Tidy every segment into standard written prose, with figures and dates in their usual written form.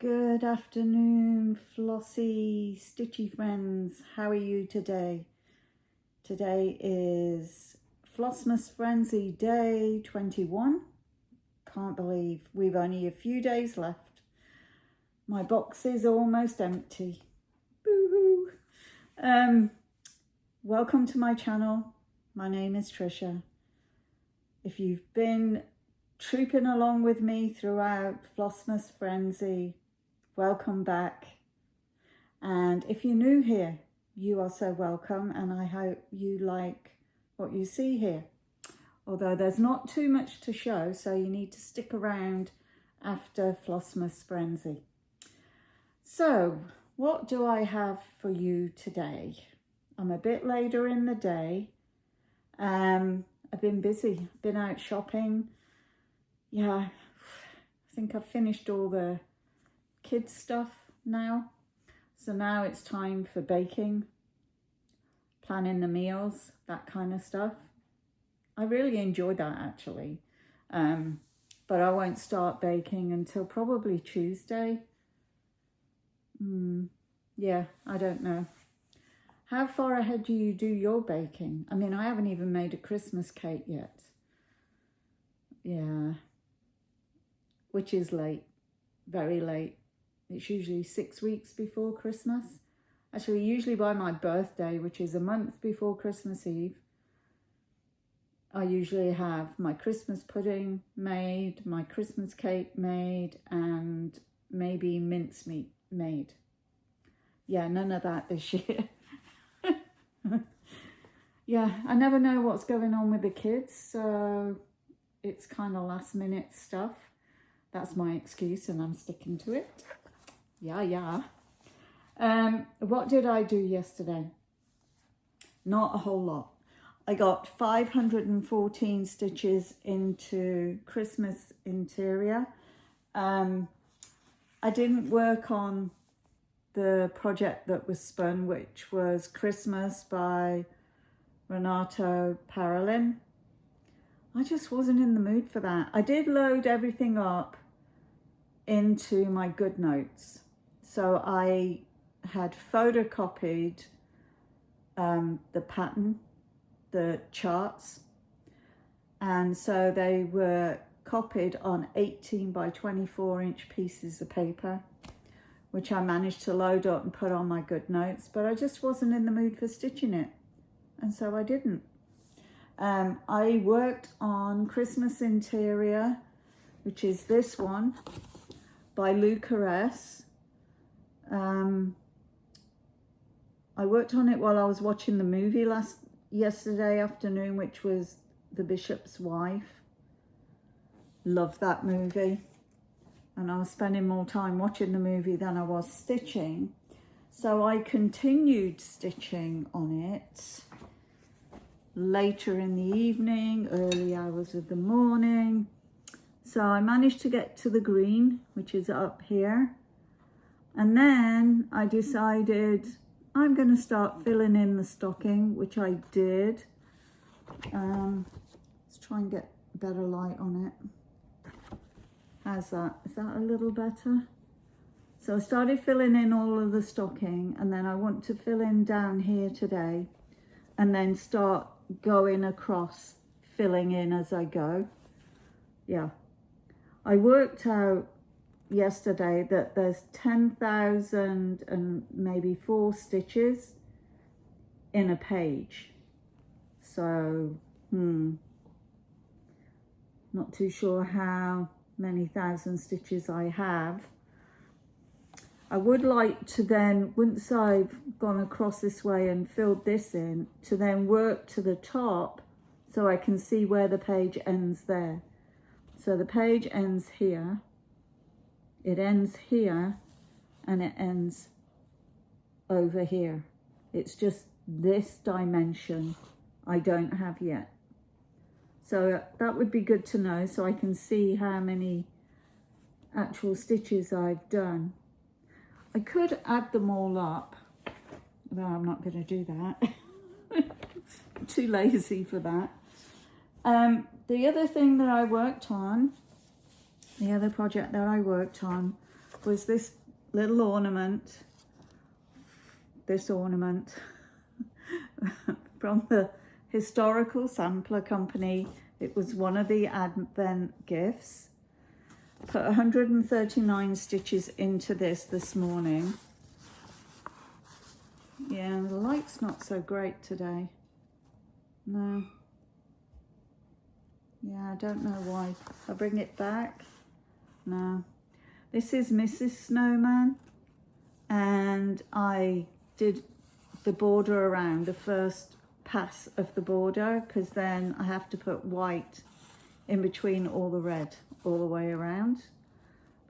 Good afternoon, flossy, stitchy friends. How are you today? Today is Flossmas Frenzy day 21. Can't believe we've only a few days left. My box is almost empty. Boo-hoo. Welcome to my channel. My name is Trisha. If you've been trooping along with me throughout Flossmas Frenzy, welcome back. And if you're new here, you are so welcome, and I hope you like what you see here. Although there's not too much to show, so you need to stick around after Flossmas Frenzy. So, what do I have for you today? I'm a bit later in the day. I've been busy, been out shopping. Yeah, I think I've finished all the kids stuff now. So now it's time for baking, planning the meals, that kind of stuff. I really enjoy that actually. But I won't start baking until probably Tuesday. Yeah, I don't know. How far ahead do you do your baking? I mean, I haven't even made a Christmas cake yet. Yeah, which is late, very late. It's usually 6 weeks before Christmas. Actually, usually by my birthday, which is a month before Christmas Eve, I usually have my Christmas pudding made, my Christmas cake made, and maybe mincemeat made. Yeah, none of that this year. Yeah, I never know what's going on with the kids, so it's kind of last minute stuff. That's my excuse and I'm sticking to it. Yeah. What did I do yesterday? Not a whole lot. I got 514 stitches into Christmas interior. I didn't work on the project that was spun, which was Christmas by Renato Parolin. I just wasn't in the mood for that. I did load everything up into my GoodNotes. So I had photocopied the pattern, the charts, and so they were copied on 18 by 24 inch pieces of paper, which I managed to load up and put on my GoodNotes, but I just wasn't in the mood for stitching it, and so I didn't. I worked on Christmas Interior, which is this one by Luca S. I worked on it while I was watching the movie yesterday afternoon, which was The Bishop's Wife. Loved that movie. And I was spending more time watching the movie than I was stitching. So I continued stitching on it later in the evening, early hours of the morning. So I managed to get to the green, which is up here. And then I decided I'm going to start filling in the stocking, which I did. Let's try and get better light on it. How's that? Is that a little better? So I started filling in all of the stocking, and then I want to fill in down here today and then start going across, filling in as I go. Yeah. I worked out yesterday that there's 10,000 and maybe 4 stitches in a page. So, not too sure how many thousand stitches I have. I would like to then, once I've gone across this way and filled this in, to then work to the top so I can see where the page ends there. So the page ends here, it ends here, and it ends over here. It's just this dimension I don't have yet. So that would be good to know so I can see how many actual stitches I've done. I could add them all up, but I'm not going to do that. I'm too lazy for that. The other thing that I worked on, the other project that I worked on was this little ornament, from the Historical Sampler Company. It was one of the Advent gifts. Put 139 stitches into this morning. Yeah, the light's not so great today. No. Yeah, I don't know why. I'll bring it back. No. This is Mrs. Snowman, and I did the border around the first pass of the border, because then I have to put white in between all the red all the way around.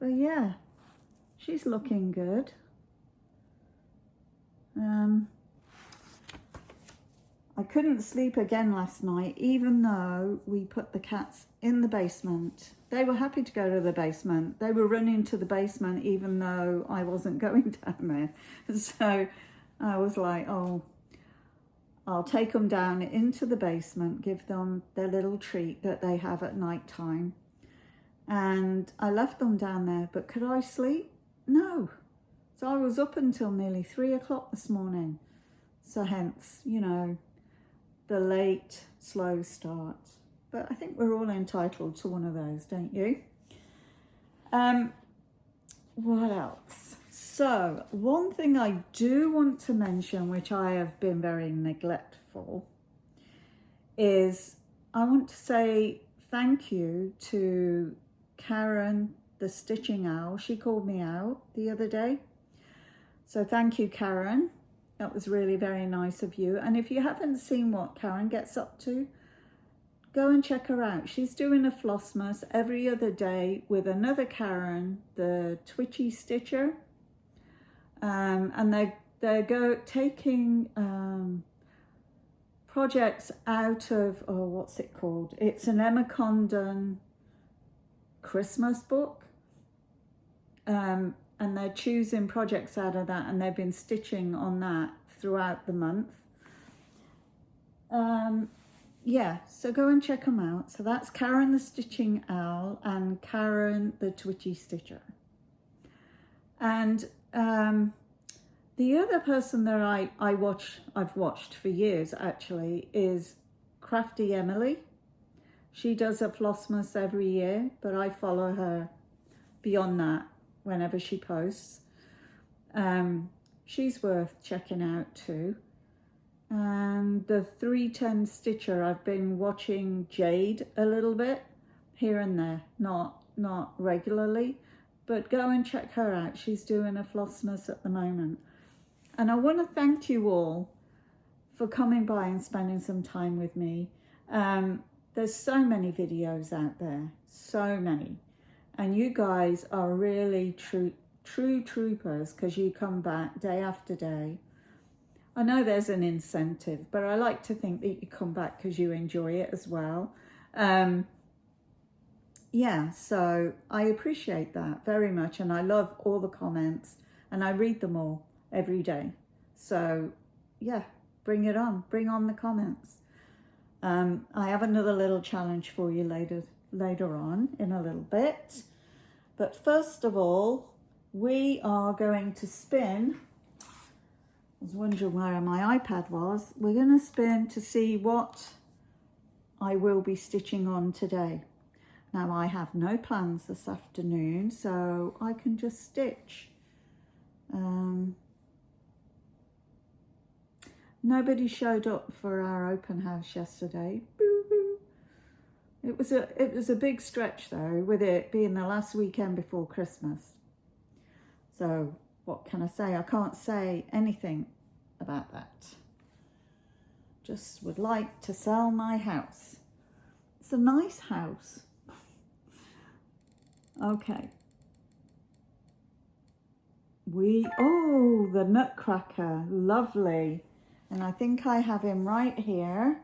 But yeah, she's looking good. I couldn't sleep again last night, even though we put the cats in the basement. They were happy to go to the basement. They were running to the basement even though I wasn't going down there. So I was like, oh, I'll take them down into the basement, give them their little treat that they have at night time. And I left them down there, but could I sleep? No. So I was up until nearly 3 o'clock this morning. So hence, you know, the late, slow start. But I think we're all entitled to one of those, don't you? What else? So, one thing I do want to mention, which I have been very neglectful, is I want to say thank you to Karen, the Stitching Owl. She called me out the other day. So thank you, Karen. That was really very nice of you. And if you haven't seen what Karen gets up to, go and check her out. She's doing a Flossmas every other day with another Karen, the Twitchy Stitcher. And they're taking projects out of, oh, what's it called? It's an Emma Condon Christmas book. And they're choosing projects out of that, and they've been stitching on that throughout the month. Yeah, so go and check them out. So that's Karen the Stitching Owl and Karen the Twitchy Stitcher. And the other person that I've watched for years actually is Crafty Emily. She does a Flossmas every year, but I follow her beyond that whenever she posts. She's worth checking out too. And the 310 Stitcher, I've been watching Jade a little bit here and there, not regularly, but go and check her out. She's doing a Flossmas at the moment. And I want to thank you all for coming by and spending some time with me. There's so many videos out there, so many. And you guys are really true troopers, because you come back day after day. I know there's an incentive, but I like to think that you come back because you enjoy it as well. Yeah, so I appreciate that very much, and I love all the comments, and I read them all every day. So yeah, bring it on, bring on the comments. I have another little challenge for you later on in a little bit. But first of all, we are going to spin. I was wondering where my iPad was. We're going to spin to see what I will be stitching on today. Now, I have no plans this afternoon, so I can just stitch. Nobody showed up for our open house yesterday. Boo-hoo. It was a big stretch though, with it being the last weekend before Christmas. So what can I say? I can't say anything about that. Just would like to sell my house. It's a nice house. Okay. Oh, the Nutcracker, lovely. And I think I have him right here.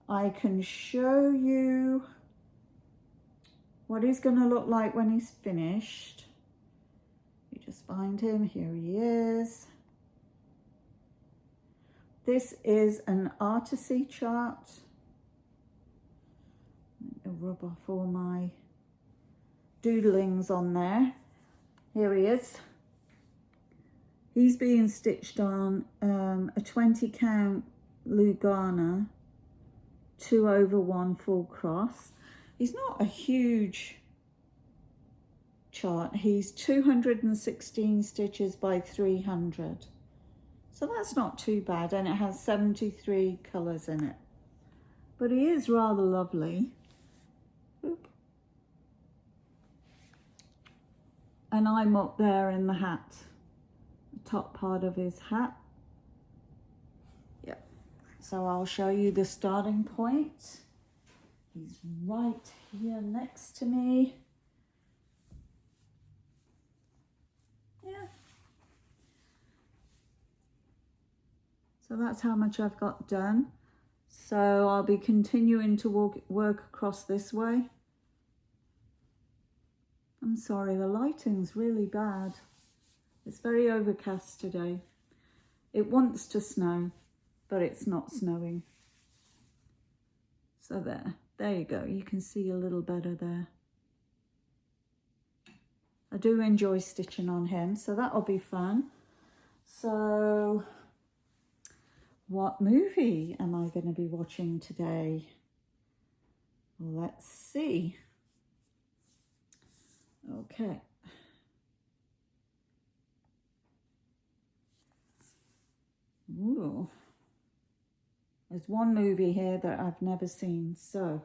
I can show you what he's going to look like when he's finished. You just find him, here he is. This is an artisy chart. I'll rub off all my doodlings on there. Here he is. He's being stitched on a 20 count Lugana 2/1 full cross. He's not a huge chart. He's 216 stitches by 300. So that's not too bad, and it has 73 colours in it. But he is rather lovely. Oop. And I'm up there in the hat, the top part of his hat. Yep. So I'll show you the starting point. He's right here next to me. Yeah. So that's how much I've got done. So I'll be continuing to work across this way. I'm sorry, the lighting's really bad. It's very overcast today. It wants to snow, but it's not snowing. So there you go. You can see a little better there. I do enjoy stitching on him, so that'll be fun. So what movie am I going to be watching today? Let's see. Okay. Ooh. There's one movie here that I've never seen, so.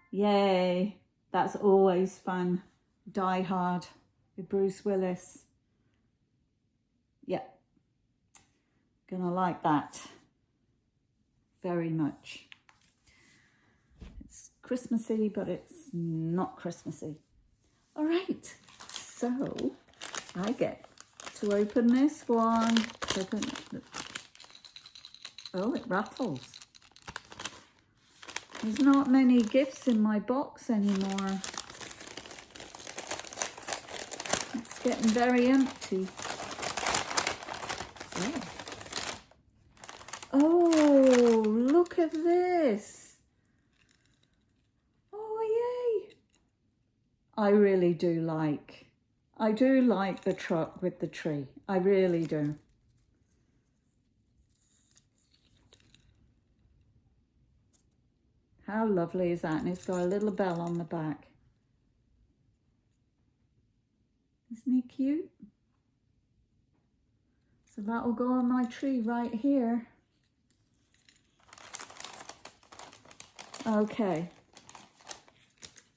Yay, that's always fun. Die Hard with Bruce Willis. Yep, gonna like that very much. It's Christmassy, but it's not Christmassy. All right, so I get to open this one. Oh, it rattles. There's not many gifts in my box anymore. It's getting very empty. Oh, look at this. Oh, yay. I really do like the truck with the tree. I really do. How lovely is that? And it's got a little bell on the back. Isn't he cute? So that will go on my tree right here. Okay.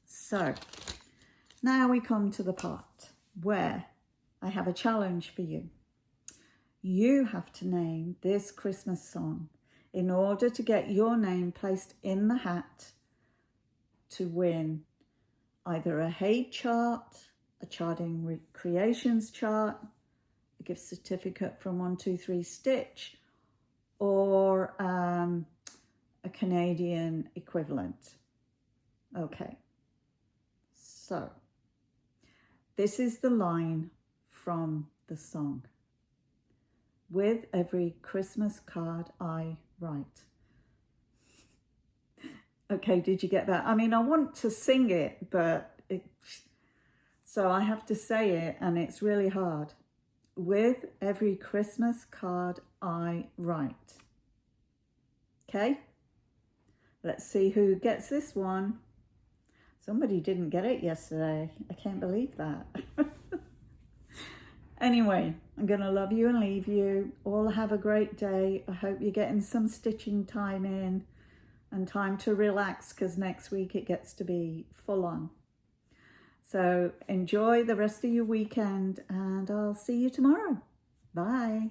So now we come to the part where I have a challenge for you. You have to name this Christmas song in order to get your name placed in the hat to win either a Hay chart, a Charting Creations chart, a gift certificate from 123 Stitch, or a Canadian equivalent. Okay, so this is the line from the song. With every Christmas card I write. Okay, did you get that? I mean, I want to sing it, but so I have to say it, and it's really hard. With every Christmas card I write. Okay, let's see who gets this one. Somebody didn't get it yesterday. I can't believe that. Anyway, I'm going to love you and leave you. All have a great day. I hope you're getting some stitching time in and time to relax, because next week it gets to be full on. So enjoy the rest of your weekend, and I'll see you tomorrow. Bye.